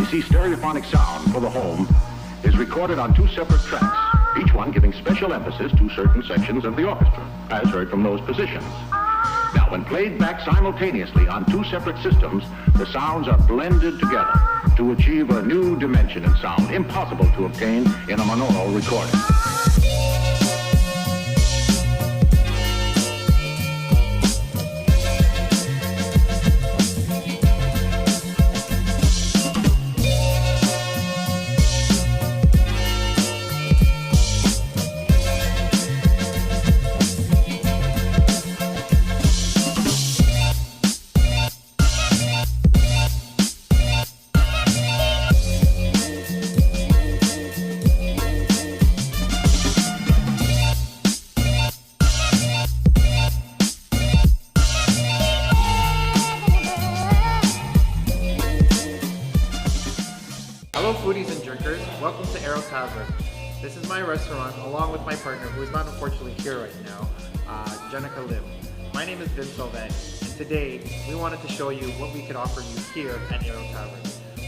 high-frequency stereophonic sound for the home is recorded on 2 separate tracks, each one giving special emphasis to certain sections of the orchestra, as heard from those positions. Now, when played back simultaneously on 2 separate systems, the sounds are blended together to achieve a new dimension in sound impossible to obtain in a monaural recording. Hello foodies and drinkers, welcome to Aero Tavern. This is my restaurant along with my partner who is not unfortunately here right now, Jenica Lim. My name is Vince Sylvain, and today we wanted to show you what we could offer you here at Aero Tavern.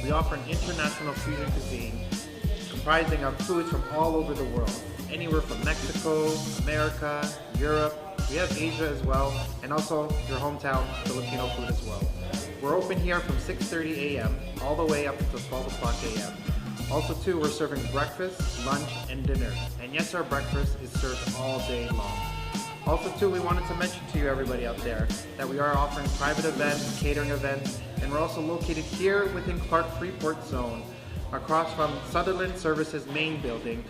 We offer an international fusion cuisine comprising of foods from all over the world, anywhere from Mexico, America, Europe, we have Asia as well, and also your hometown Filipino food as well. We're open here from 6:30 a.m. all the way up to 12 o'clock a.m. Also too, we're serving breakfast, lunch, and dinner. And yes, our breakfast is served all day long. Also too, we wanted to mention to you everybody out there that we are offering private events, catering events, and we're also located here within Clark Freeport Zone, across from Sutherland Services main building,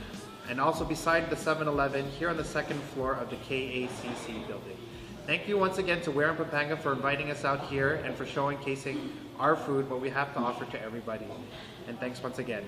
and also beside the 7-Eleven here on the 2nd floor of the KACC building. Thank you once again to Ave.and Pampanga for inviting us out here and for showcasing our food, what we have to offer to everybody. And thanks once again.